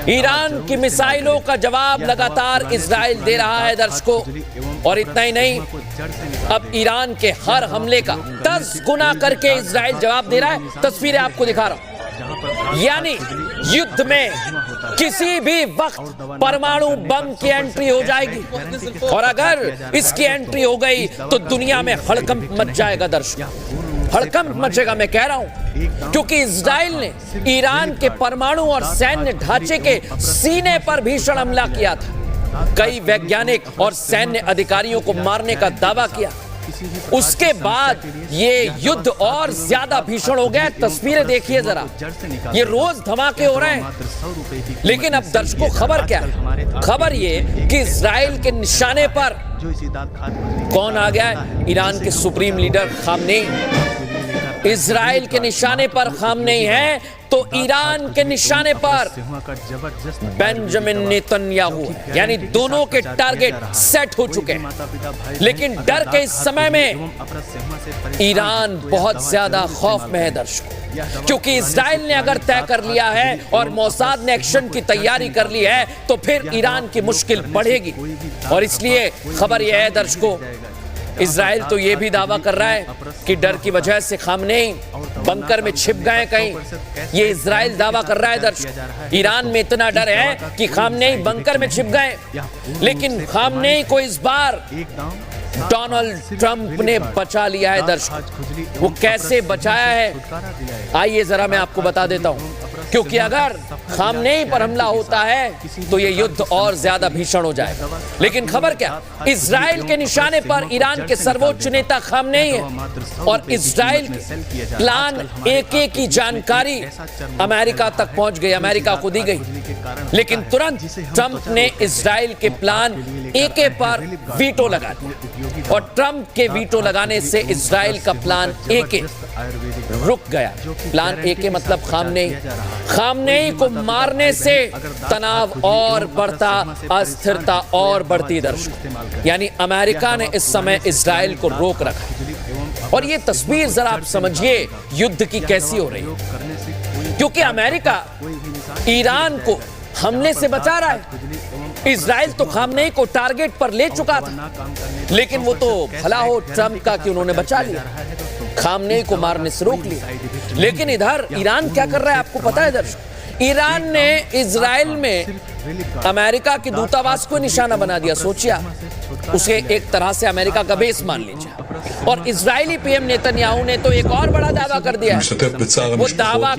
Iran की मिसाइलों का जवाब लगातार इजराइल दे रहा है दर्शकों, और इतना ही नहीं, अब ईरान के हर हमले का 10 गुना करके इजराइल जवाब दे रहा है। तस्वीरें आपको दिखा रहा हूं। यानी युद्ध में किसी भी वक्त परमाणु बम की एंट्री हो जाएगी, और अगर इसकी एंट्री हो गई तो दुनिया में हड़कंप मच जाएगा दर्शकों, हड़कंप मचेगा। मैं कह रहा हूं क्योंकि इजराइल ने ईरान के परमाणु और सैन्य ढांचे के सीने पर भीषण हमला किया था। कई वैज्ञानिक और सैन्य अधिकारियों को मारने का दावा किया। उसके बाद ये युद्ध और ज्यादा भीषण हो गया। तस्वीरें देखिए जरा, ये रोज धमाके हो रहे हैं। लेकिन अब दर्शकों खबर क्या है? खबर ये कि इजराइल के निशाने पर कौन आ गया है? ईरान के सुप्रीम लीडर खामनेई। इजराइल के निशाने पर खामनेई है तो ईरान के निशाने पर बेंजामिन नेतन्याहू, यानी दोनों के टारगेट सेट हो चुके हैं। लेकिन डर के इस समय में ईरान बहुत ज्यादा खौफ में है दर्शकों, क्योंकि इजराइल ने अगर तय कर लिया है और मोसाद ने एक्शन की तैयारी कर ली है तो फिर ईरान की मुश्किल बढ़ेगी। और इसलिए खबर यह है दर्शकों, इजराइल तो यह भी दावा कर रहा है कि डर की वजह से खामनेई बंकर में छिप गए कहीं। ये इजराइल दावा कर रहा है दर्शकों। ईरान में इतना डर है कि खामनेई बंकर में छिप गए। लेकिन खामनेई को इस बार डोनाल्ड ट्रंप ने बचा लिया है दर्शकों। वो कैसे बचाया है आइए जरा मैं आपको बता देता हूं, क्योंकि अगर खामनेई पर हमला होता है तो ये युद्ध और ज्यादा भीषण हो जाएगा। लेकिन खबर क्या, इजराइल के निशाने पर ईरान के सर्वोच्च नेता खामनेई है, और इजराइल के प्लान AK की जानकारी अमेरिका तक पहुंच गई, अमेरिका को दी गई। लेकिन तुरंत ट्रंप ने इजराइल के प्लान AK पर वीटो लगा दिया, और ट्रंप के वीटो लगाने से इजराइल का प्लान AK रुक गया। प्लान AK मतलब खामनेई को मारने से तनाव और बढ़ता, अस्थिरता और बढ़ती दर्शकों। यानी अमेरिका ने इस समय इजराइल को रोक रखा। और ये तस्वीर जरा आप समझिए युद्ध की कैसी हो रही है, क्योंकि अमेरिका ईरान को हमले से बचा रहा है। इजराइल तो खामनेई को टारगेट पर ले चुका था, लेकिन वो तो भला हो ट्रंप का कि उन्होंने बचा लिया, खामनेई को मारने से रोक लिया। लेकिन इधर ईरान क्या कर रहा है आपको पता है दर्शक? ईरान ने इजराइल में अमेरिका के दूतावास को निशाना बना दिया। सोचिए, उसे एक तरह से अमेरिका का बेस मान लीजिए। और इजरायली PM नेतन्याहू ने तो एक और बड़ा दावा कर दिया है। वो दावा